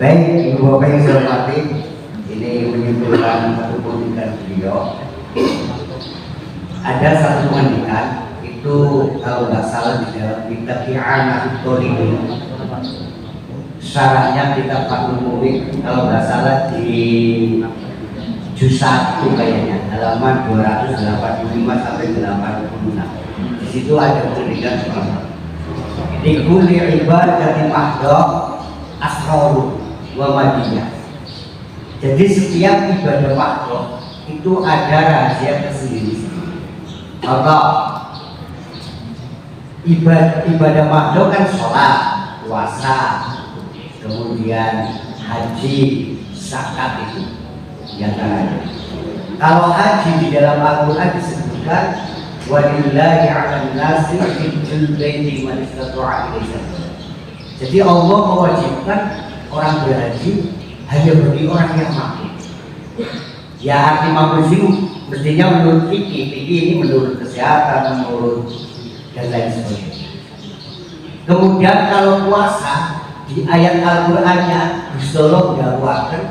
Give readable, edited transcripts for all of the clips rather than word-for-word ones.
Baik, Ibu Bapak yang saya hormati, ini menyimpulkan satu pemikiran beliau. Ada satu pendidikan itu kalau nggak salah di dalam kitab I'anatul Talibin, syarahnya kitab Fathul Mu'in, kalau nggak salah di juz 1 kayaknya, halaman 285 sampai 86. Di situ ada pendidikan seperti di kulli ibadatin mahdoh asroru wa madiyah. Jadi setiap ibadah mahdoh itu ada rahasia tersendiri. Contoh, ibadah mahdoh kan sholat, puasa, kemudian haji, zakat itu diantaranya. Kalau haji di dalam Al-Quran disebutkan walillahi 'alan nasi hajjul baiti man istata'a ilaihi sabila. Jadi Allah mewajibkan orang berhaji hanya bagi orang yang mampu. Ya arti mampu sih mestinya menurut fikih ini menurut kesehatan, menurut dan lain sebagainya. Kemudian kalau puasa di ayat Al-Qur'annya Gusti Allah dakwaken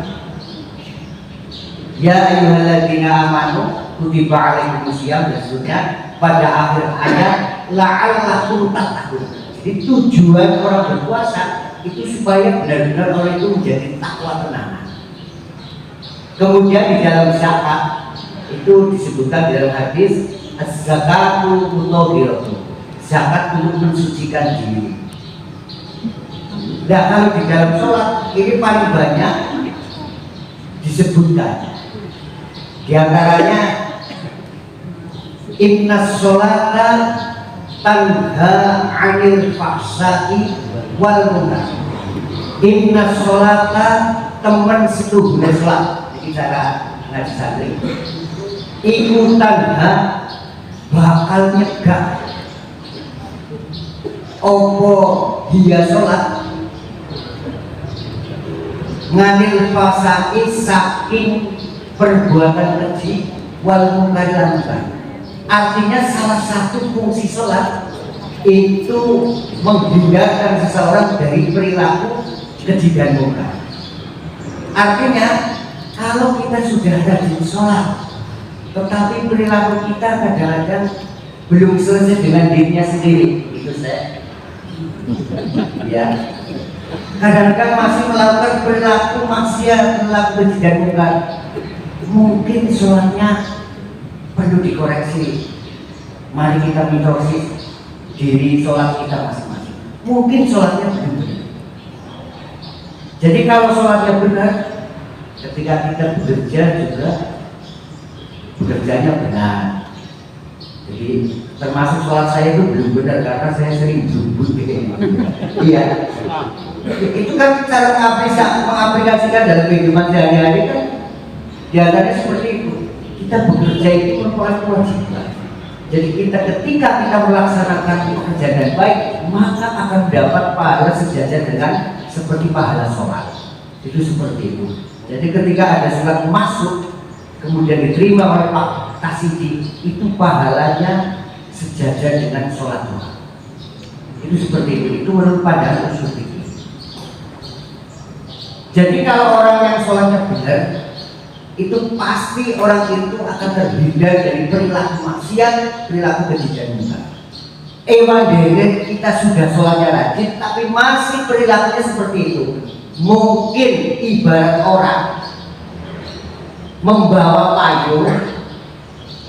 ya ayyuhalladzina amanu kutiba alaikumusiyam, dan seterusnya pada akhir ayat la'allakum tattaqun. Jadi tujuan orang berpuasa itu supaya benar-benar orang itu menjadi takwa tenanan. Kemudian di dalam zakat itu disebutkan dalam hadis az-zakatu mutahhiratun, zakat untuk mensucikan diri. Nah kalau di dalam sholat ini paling banyak disebutkan. Di antaranya inna sholata tanha 'anil fahsai wal munkar. Inna sholata teman setuhune sholat. Ini cara ngaji santri. Iku tanha bakal nyegah opo dia sholat nganil fasai saking perbuatan keji wal munkar lan munkar. Artinya salah satu fungsi sholat itu menghindarkan seseorang dari perilaku keji dan munkar. Artinya kalau kita sudah rajin sholat tetapi perilaku kita kadang-kadang belum selesai dengan dirinya sendiri, itu saya ya kadang-kadang masih melakukan perilaku maksiat, perilaku keji dan munkar, mungkin sholatnya perlu dikoreksi. Mari kita introspeksi diri sholat kita masing-masing. Mungkin sholatnya belum benar. Jadi kalau sholatnya benar, ketika kita bekerja juga bekerjanya benar. Jadi termasuk sholat saya itu belum benar karena saya sering jubut gitu. Iya. Itu kan cara mengaplikasikan dalam kehidupan sehari-hari kan. Diantaranya seperti itu. Kita bekerja itu merupakan kewajiban. Jadi ketika kita melaksanakan pekerjaan dengan baik, maka akan dapat pahala sejajar dengan seperti pahala sholat. Itu seperti itu. Jadi ketika ada surat masuk, kemudian diterima oleh Pak Kasidi, itu pahalanya sejajar dengan sholat duha. Itu seperti itu. Itu menurut pandangan usul fikih. Jadi kalau orang yang sholatnya benar, itu pasti orang itu akan terhindar dari perilaku maksiat, perilaku keji dan munkar. Dene kita sudah sholatnya rajin, tapi masih perilakunya seperti itu. Mungkin ibarat orang membawa payung.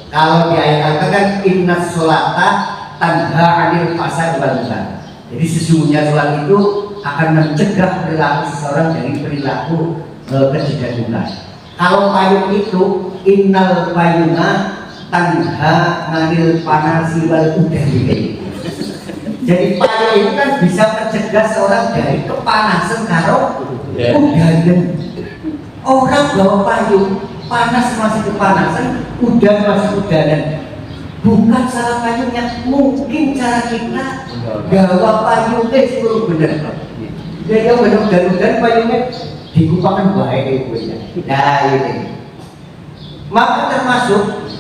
Kalau di ayat kan inna sholata tanha 'anil fahsai wal munkar. Jadi sesungguhnya sholat itu akan mencegah perilaku seseorang dari perilaku keji dan munkar. Kalau payung itu innal payunga tanha 'anil panasi wal udari. Jadi payung itu kan bisa mencegah seorang dari kepanasan karo udan. Orang bawa payung, panas masih kepanasan, udan masih udanan. Bukan salah payungnya, mungkin cara kita bawa payungnya sepuluh benar. Jadi yang benar-benar payungnya dikupakan baik ibunya. Nah ini, maka termasuk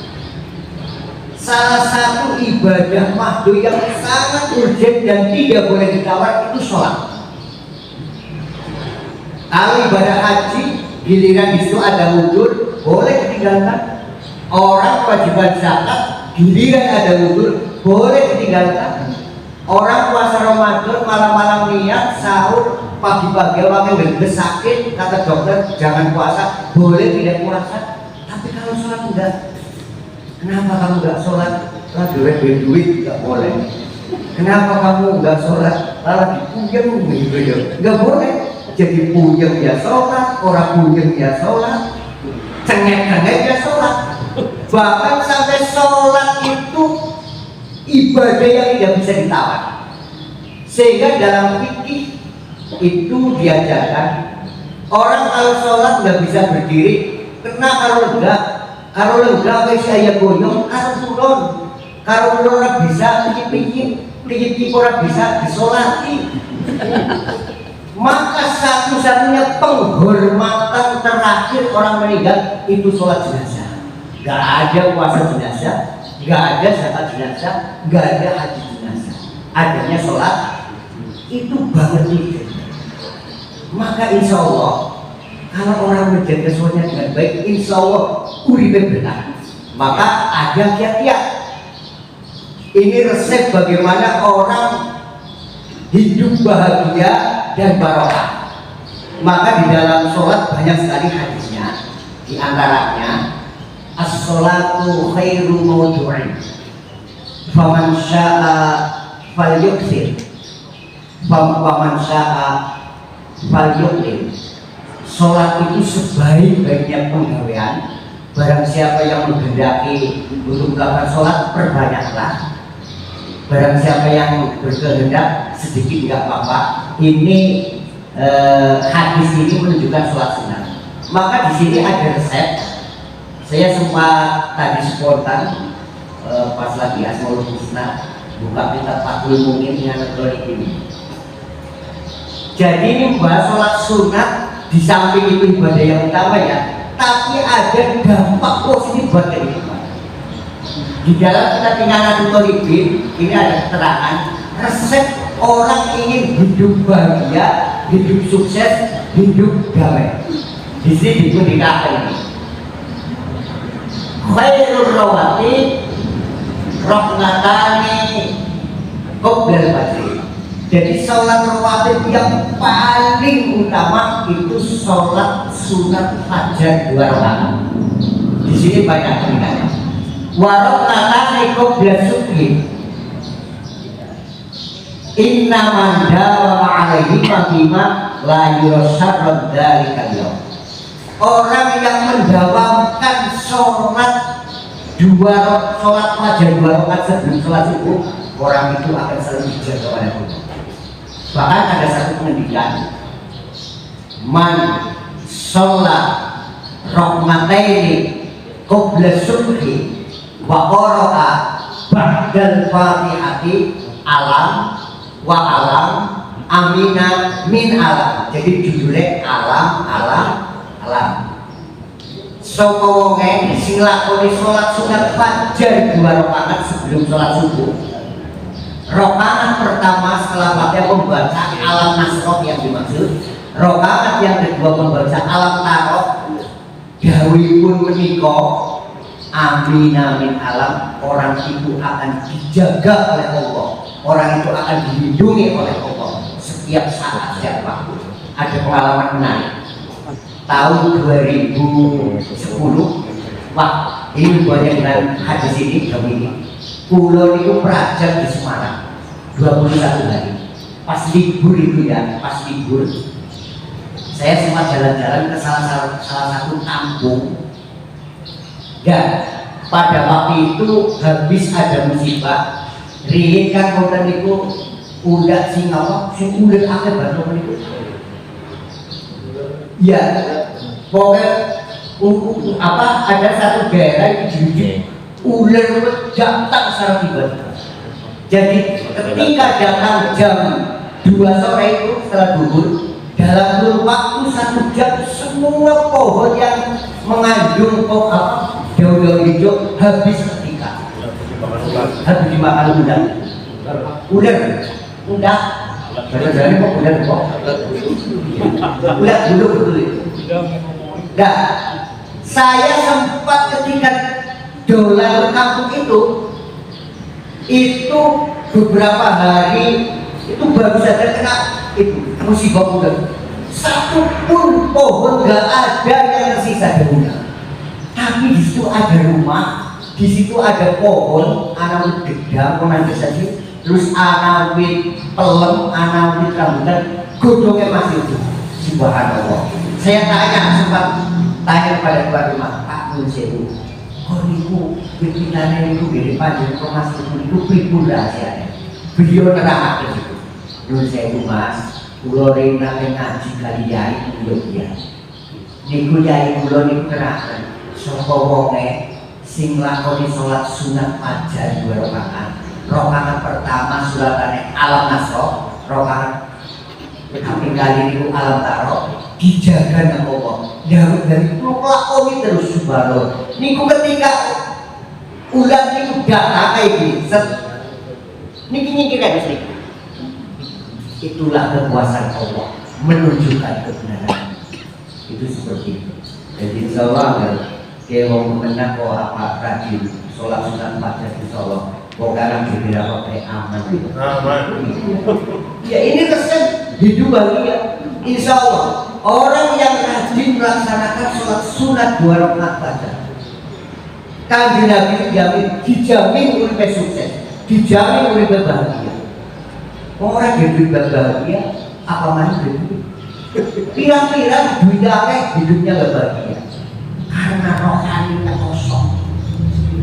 salah satu ibadah mahdoh yang sangat urgent dan tidak boleh ditawar itu sholat. Kalau ibadah haji giliran di situ ada wudhu boleh ditinggalkan. Orang kewajiban zakat giliran ada wudhu boleh ditinggalkan. Orang puasa Ramadan malam-malam niat sahur, pagi-pagi orang yang sakit kata dokter jangan puasa, boleh tidak puasa. Tapi kalau sholat enggak, kenapa kamu enggak sholat? Lagi duit enggak boleh. Kenapa kamu enggak sholat? Lagi puyeng gitu ya, enggak boleh. Jadi puyeng ya sholat, orang puyeng ya sholat, cengek-cengek ya sholat. Bahkan sampai sholat itu ibadah yang tidak bisa ditawar. Sehingga dalam fikih itu diajarkan orang kalau sholat nggak bisa berdiri, kena kalau lenggak wis saya goyong, kalau turun, kalau orang bisa tinggi orang bisa disolati. Maka satu-satunya penghormatan terakhir orang meninggal itu sholat jenazah. Gak ada puasa jenazah, gak ada zakat jenazah, gak ada haji jenazah. Adanya sholat itu banget itu. Maka insya Allah kalau orang menjaga sholatnya dengan baik, insya Allah uripnya benar. Maka ada kiat-kiat. Ini resep bagaimana orang hidup bahagia dan barokah. Maka di dalam sholat banyak sekali hadisnya. Di antaranya as-sholatu khairu mawdu'in faman sya'a falyuksir faman sya'a falyuklim. Sholat itu sebaik-baiknya penggawean. Barang siapa yang menghendaki untuk melakukan sholat, perbanyaklah. Barang siapa yang berkehendak sedikit nggak apa-apa. Ini hadis ini menunjukkan sholat sunnah. Maka di sini ada resep. Saya sempat tadi spontan pas lagi Asmaul Husna buka kitab Fathul Mu'in dengan ini. Jadi ini membahas sholat sunat di samping itu ibadah yang utama ya, tapi ada dampak positif buat kehidupan. Di dalam kitab Inanatul Thalibin ini ada keterangan resep orang ingin hidup bahagia, hidup sukses, hidup damai. Di sini dikatakan ini khairul rawatib rahmatani qoblal fajr. Jadi sholat rawatib yang paling utama itu sholat sunat fajar 2 rakaat. Di sini banyak peningkatan. Warakatani qoblal subhi. Inna man dawama alaihi faqima la yurasharrad dzalika yaum. Orang yang mendawamkan sholat fajar 2 rakaat sebelum sholat subuh, orang itu akan selalu dijaga oleh Allah. Bahkan ada satu pendidikan, man sholat rahmataini qabla subhi wa qara'a ba'dal fatihati alam wa alam amina min alam. Jadi judulnya alam. Sapa wonge sing lakoni sholat sunat fajar 2 rakaat sebelum sholat subuh. Rakaat pertama setelah Fatihah membaca alam nasroh yang dimaksud. Rakaat yang kedua membaca alam taroh. Dawuhipun menika amina min alam, orang itu akan dijaga oleh Allah. Orang itu akan dilindungi oleh Allah setiap saat, setiap waktu. Ada pengalaman menarik. Tahun 2010, wah ini banyak dengan hadis ini kami. Pulau itu perajan di Semarang 21 hari. Pas libur itu ya, pas libur. Saya sempat jalan-jalan ke salah satu kampung. Dan pada waktu itu habis ada musibah. Riyin kan konten itu udah sing apa? Sing udah akeh banget itu. Ya, pokoknya ada satu daerah yang jadi ular datang secara tiba-tiba. Jadi ketika datang jam 2 sore itu setelah duhur, dalam kurun waktu 1 jam semua pohon yang mengandung daun-daun hijau habis seketika. Habis dimakan ular. Jadi kok bulat kok? Bulat dulu betul itu. Nah, saya sempat ketika dolar kampung itu beberapa hari itu baru saja kena itu musibah bulan. Satu pun pohon gak ada yang tersisa daunnya. Tapi di situ ada rumah, di situ ada pohon, ana wit gedang, nanti saja, terus ana wit pelem, ana wit rambutan, godongnya masih itu. Subhanallah. Saya sempat tanya pada tuan rumah, Pak Nun Sewu, kok niku pimpinannya itu dari panjang informasi itu pripun rahasianya? Beliau nerangkan itu. Nun Sewu Mas, kula rena ngaji kali yai kula ya. Niku yai kula niku nerangkan sapa wonge sing lakoni salat sunat fajar 2 rakaat. Rakaat pertama suratane Alam Nasr, rakaat kaping kali niku Alam Taro, dijaga nang Allah. Dari lakoni terus subhanallah. Niku ketika ulang niku data kayak gini, niki kayak gini. Itulah kekuasaan Allah menunjukkan kebenaran. Itu seperti itu. Jadi insya Allah dia mau mengenal kok apa rajin sholat sunat fajar di Solo. Kok sekarang jadi apa kayak aman. Ya ini resep hidup bahagia. Insya Allah orang yang rajin melaksanakan sholat sunat 2 rakaat fajar, Kanjeng Nabi dijamin urip sukses, dijamin urip bahagia. Orang jadi bahagia apa mana jadi pirang-pirang duit akeh hidupnya gak bahagia karena rohaninya kosong.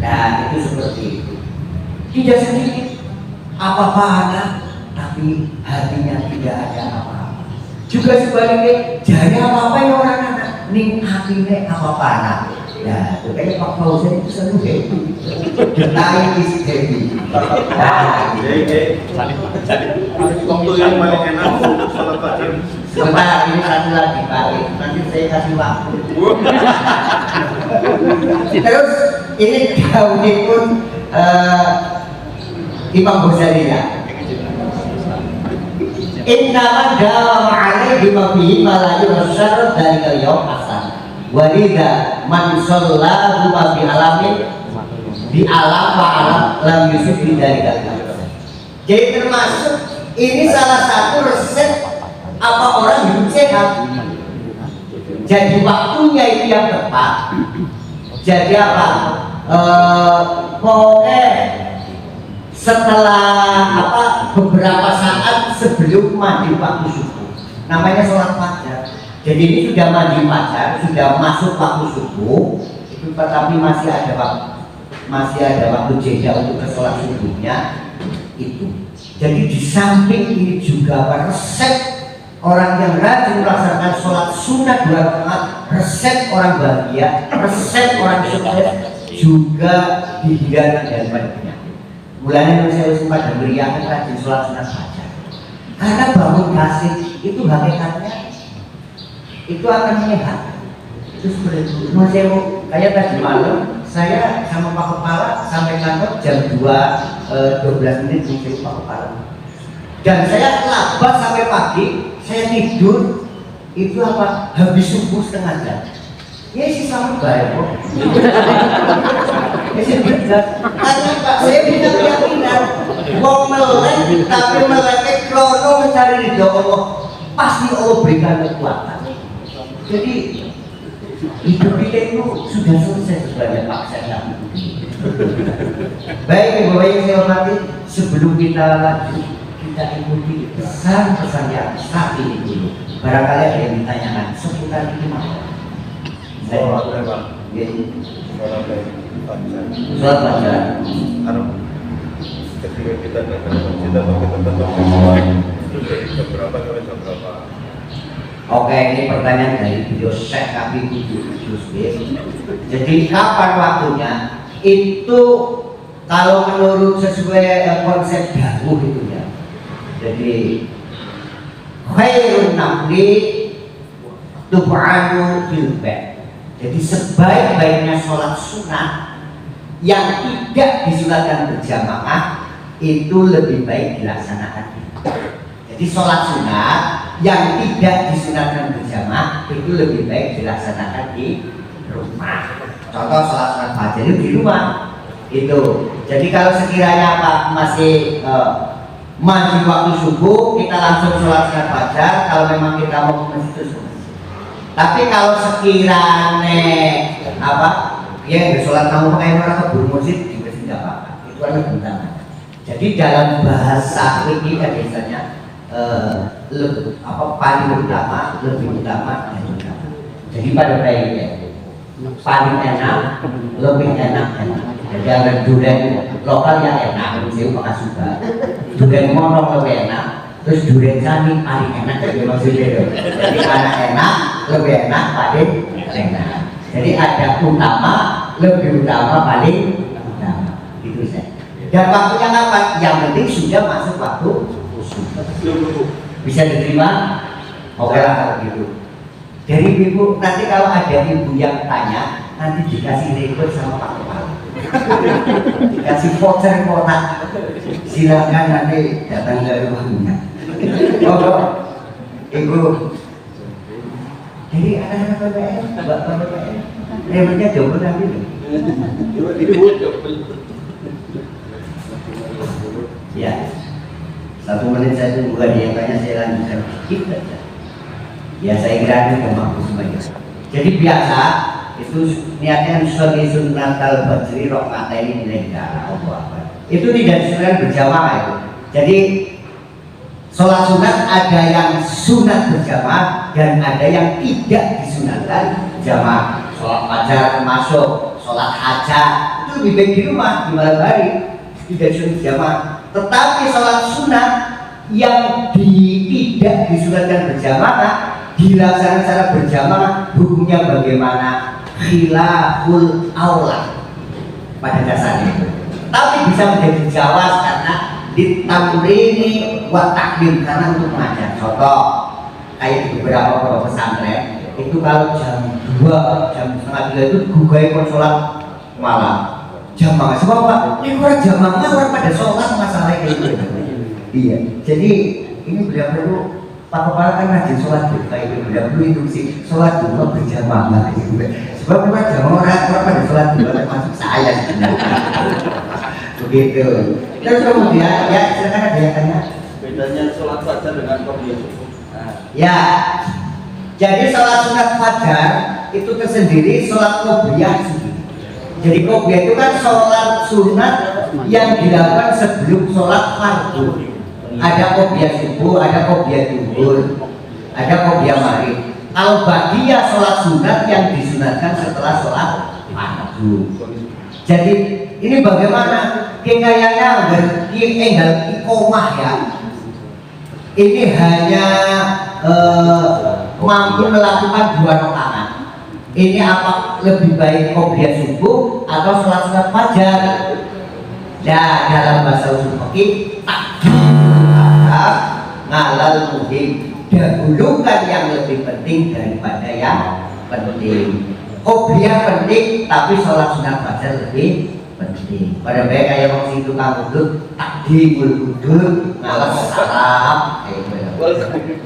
Nah itu seperti itu, tidak sedikit apa-apa tapi hatinya tidak ada apa-apa. Juga sebaliknya jari apa-apa yang orang anak ning hatinya apa-apa. Ya, itu kayak Pak Fauzan itu selalu happy. Kita isi happy. Nah, waktu yang paling enak untuk sholat fajar. Sebentar, ini satu lagi Pak. Nanti saya kasih waktu. Terus ini daunnya pun Imam Ghazali ya. Innaman dalam alaihi ma fihi ma la yusar dari al-yawm hasan. Walida man sallahu ma fi alamin di alam wa alam lam yusuf dari dalam. Jadi termasuk ini salah satu resep apa orang hidup sehat. Jadi waktunya itu yang tepat. Jadi apa? Pokoknya setelah beberapa saat sebelum mandi waktu subuh, namanya sholat fajar. Jadi ini sudah mandi fajar, sudah masuk waktu subuh, itu tetapi masih ada waktu jeda untuk ke sholat subuhnya itu. Jadi di samping ini juga resep orang yang rajin melaksanakan sholat sunat 2 rakaat, resep orang bahagia, resep orang sukses juga dihindarkan dari penyakit. Mulanya saya sempat beriakan rajin sholat sunat fajar. Karena bangun kasih itu hakikatnya itu akan menyehatkan. Itu seperti itu. Saya mau kayak tadi malam saya sama Pak Kepala sampai kantor jam 12 menit sampai Pak Kepala. Dan saya labas sampai pagi, saya tidur itu habis subuh setengah jam. Ya sih sama baik kok. Ya sih benar. Karena Pak saya punya keyakinan, mau melek tapi melek krono mencari ridho Allah, pasti Allah berikan kekuatan. Jadi hidup kita itu sudah selesai sebenarnya Pak saya. Baik Ibu yang saya hormati, sebelum kita lanjut kita ikuti pesan-pesan yang saat ini dulu. Barangkali ada yang ditanyakan seputar itu mana? Sholat fajar. Ketika kita datang ke masjid atau kita tetap sholat itu dari jam berapa sampai jam berapa? Oke, ini pertanyaan dari video Syekh Kabir Yusuf. Jadi kapan waktunya? Itu kalau menurut sesuai konsep dahulu itu ya. Jadi khairun nafli tuf'alu fil bait. Jadi sebaik-baiknya sholat sunat yang tidak disunatkan berjamaah itu lebih baik dilaksanakan. Jadi Jadi sholat sunat yang tidak disunatkan berjamaah itu lebih baik dilaksanakan di rumah. Contoh sholat sunat fajar itu di rumah itu. Jadi kalau sekiranya Pak masih maju waktu subuh, kita langsung sholat sunat fajar. Kalau memang kita mau ke masjid terus. Tapi kalau sekiranya ya sholat kamu pakai orang kebun masjid di masjid tidak apa-apa. Itu kan lebih utama. Jadi dalam bahasa ini kan biasanya paling utama, lebih utama dan utama. Jadi pada baiknya paling enak, lebih enak. Jadi ada durian lokal yang enak, misalnya Pak Suba. Durian monong lebih enak, terus durian kami paling enak jadi maksudnya. Jadi karena enak, lebih enak, paling enak. Jadi ada utama, lebih utama, paling utama. Itu saya. Dan waktunya kapan? Yang penting sudah masuk waktu bisa diterima. Oke lah kalau gitu. Jadi ibu nanti kalau ada ibu yang tanya, nanti dikasih record sama Pak Kepala, dikasih voucher kotak, silakan nanti datang ke rumahnya. Ibu. Jadi anak-anak PPN, bapak PPN, remote-nya jomblo nanti nih. Ya. 1 menit saya tunggu hadiahnya, saya lanjutkan sedikit saja. Ya saya kira itu gampang semuanya. Jadi biasa itu niatnya sebagai sunnatul fajri rakaataini lillahi itu tidak disunahkan berjamaah itu. Jadi sholat sunat ada yang sunat berjamaah dan ada yang tidak disunatkan jamaah. Sholat fajar termasuk, sholat hajat itu lebih baik di rumah di malam hari, tidak sunat jamaah. Tetapi sholat sunat yang tidak disunatkan berjamaah dilaksanakan secara berjamaah, hukumnya bagaimana? Khilaful aula pada dasarnya. Tapi bisa menjadi jawaz karena ditamrini wa taklim, karena untuk mengajar. Contoh kayak di beberapa pondok pesantren itu kalau jam 2, jam setengah 3 itu gugai pun sholat malam. Jamaah, sebab Pak, ini orang jamaah orang pada sholat masalah kayak gitu. Iya, jadi ini beliau perlu Pak Kepala kan rajin sholat duha itu, beliau perlu instruksi sholat duha berjamaah gitu. Sebab orang jamaah orang pada sholat duha termasuk saya sebenarnya. Begitu. Terus kemudian ya silakan ada yang tanya. Bedanya sholat fajar dengan qobliyah subuh. Ya, jadi sholat sunat fajar itu tersendiri, sholat qobliyah sendiri. Jadi qobliyah itu kan sholat sunat yang dilakukan sebelum sholat fardu. Ada qobliyah subuh, ada qobliyah zuhur, ada qobliyah maghrib. Kalau baqiyah sholat sunat yang disunatkan setelah sholat fardu. Jadi ini bagaimana? Kayaknya tinggal iqomah ya. Ini hanya mampu melakukan 2 rakaat. Ini apa lebih baik qobliyah subuh atau sholat sunat fajar? Nah, dalam bahasa usul fikih ngalal muhim, dahulukan yang lebih penting daripada yang penting. Qobliyah penting tapi sholat sunat fajar lebih penting. Pada baik kayak waktu itu kamu duduk takdimul wudhu ngalas salam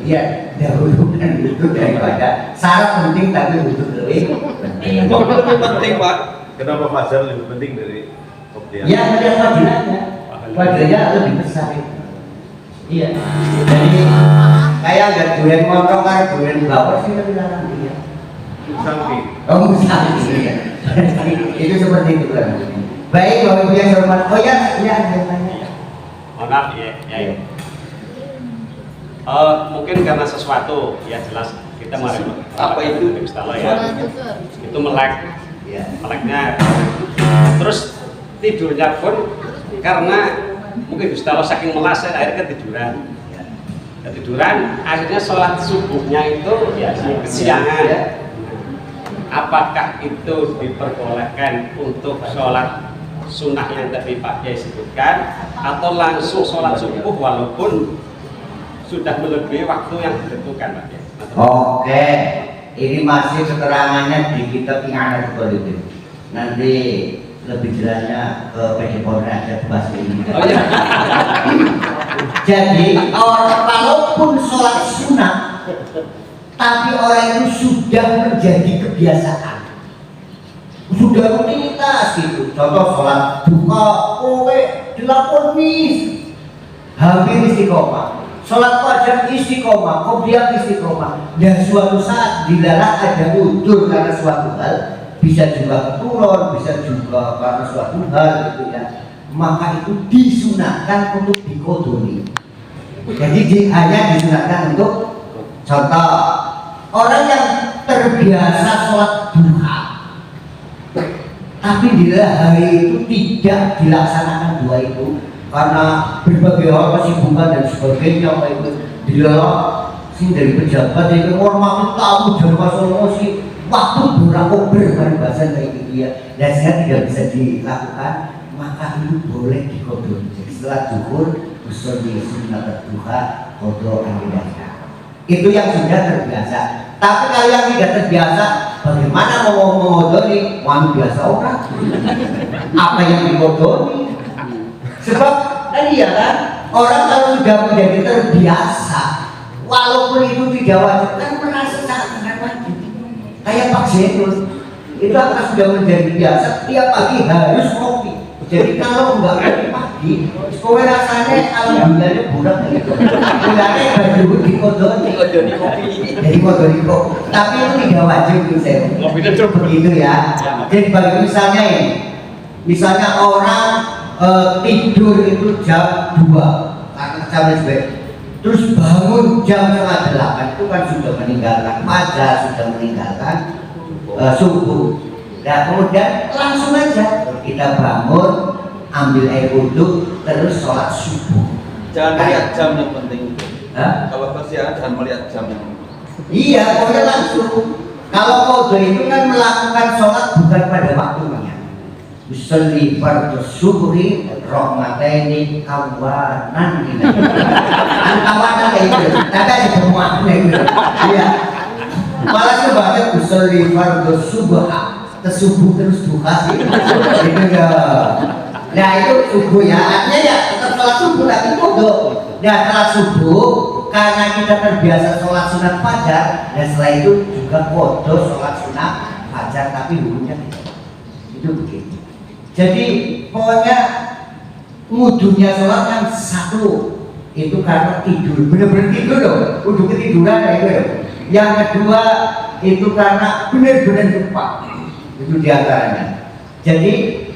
iya, dahulukan wudhu daripada syarat penting tapi wudhu lebih penting. Lebih penting Pak. Kenapa fajar lebih penting dari qobliyah? Ya, melihat fadilahnya, fadilahnya lebih besar itu. Iya. Jadi kayak nggak durian motor kan durian bawah sih lebih larang dia. Musangki. Oh musangki. Itu seperti itu kan. Baik, Bapak Ibu yang hormat. Oh ya, ya, tanya. Mohon maaf ya. Mungkin karena sesuatu ya jelas kita mari Apa itu? Istilah ya. Itu melek. Ya. Meleknya. Terus tidurnya pun karena mungkin Gusti Allah saking melasnya akhirnya ketiduran. Ketiduran akhirnya sholat subuhnya itu ya kesiangan. Apakah itu diperbolehkan untuk sholat sunnah yang tadi Pak Kiai sebutkan atau langsung sholat subuh walaupun sudah melebihi waktu yang ditentukan Pak Kiai? Oke, ini masih keterangannya di kitab I'anatul Talibin. Nanti lebih jelasnya ke PD Polri ada bahas ini. Oh iya. Jadi orang walaupun sholat sunat, tapi orang itu sudah menjadi kebiasaan, sudah rutinitas gitu. Contoh sholat duha, kowe dilakoni hampir istiqomah, sholat fajar istiqomah, qobliyah istiqomah. Dan suatu saat dilarang ada udzur karena suatu hal, bisa juga keturun, bisa juga karena suatu hal gitu ya, maka itu disunahkan untuk dikodoni. Jadi hanya disunahkan untuk contoh orang yang terbiasa sholat duha, tapi di hari itu tidak dilaksanakan dua itu karena berbagai hal kesibukan dan sebagainya, itu dilarang sing dari pejabat itu hormati tamu dan emosi waktu berapa berbahasa kayak gitu ya, dan saya tidak bisa dilakukan, maka itu boleh dikodoni. Setelah zuhur usolli sunat duha qada al-idha. Itu yang sudah terbiasa. Tapi kalau yang tidak terbiasa, bagaimana mau mengodoni? Wah, biasa orang. Apa yang dikodoni? Sebab tadi ya kan, orang kalau sudah menjadi terbiasa, walaupun itu tidak wajib, kan merasa sangat wajib. Kayak Pak Zenul, itu akan sudah menjadi biasa, tiap pagi harus kopi. Jadi kalau enggak kopi pagi, kowe rasanya alhamdulillah burak gitu. Mulanya baju dikodoni kopi. Jadi kodoni kopi. Tapi itu tidak wajib tuh saya. Begitu ya. Jadi bagi misalnya ini, misalnya orang tidur itu jam 2 karena jam sebab, terus bangun jam 7:30 itu kan sudah meninggalkan fajar, sudah meninggalkan subuh. Nah kemudian langsung aja kita bangun, ambil air wudhu, terus sholat subuh. Jangan melihat jam yang penting. Hah? Kalau kesiangan jangan melihat jam yang penting. Iya, pokoknya langsung. Kalau qadha itu kan melakukan sholat bukan pada waktunya. Usolli fardhu syuhri rahmataini kawanan ini. Kawanan kayak gitu. Ada di semua gitu. Iya. Malah sebagai usolli fardhu subha, subuh terus duha sih. Itu ya. Nah itu subuh ya. Artinya ya tetap sholat subuh tapi qadha. Dan sholat subuh karena kita terbiasa sholat sunat fajar, dan setelah itu juga qadha sholat sunat fajar tapi hukumnya tidak. Itu begitu. Jadi pokoknya wudunya sholat kan satu itu karena tidur, benar-benar tidur loh, wudu ketiduran kayak gitu. Yang kedua itu karena benar-benar lupa, itu diantaranya. Jadi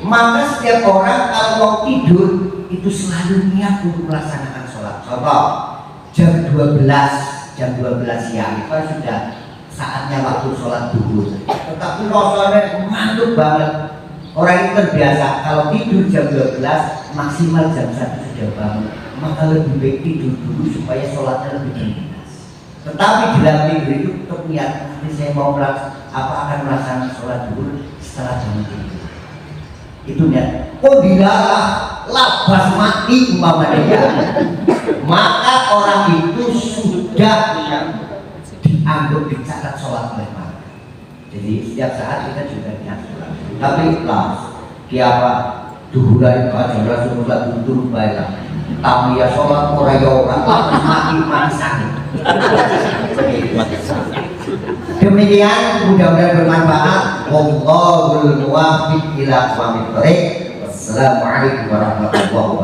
maka setiap orang kalau mau tidur itu selalu niat untuk melaksanakan sholat. Contoh jam 12 siang itu kan sudah saatnya waktu sholat duhur, tetapi rasanya ngantuk banget. Orang itu terbiasa kalau tidur jam 12 maksimal jam 1 sudah bangun, maka lebih baik tidur dulu supaya sholatnya lebih ringkas. Tetapi di dalam tidur itu untuk niat nanti saya mau akan melaksanakan sholat dulu setelah jam tidur. Itu niat. Oh dilarang labas mati umpamanya, maka orang itu sudah dianggap dicatat sholat oleh mereka. Jadi setiap saat kita juga niat sholat. Tapi lah, kiapa duhuran baca Rasulullah tutur baiklah. Tapi ya sholat orang mati sakit. Demikian mudah-mudahan bermanfaat. Wallahul muwaffiq ila aqwamit thoriq. Wassalamualaikum warahmatullahi wabarakatuh.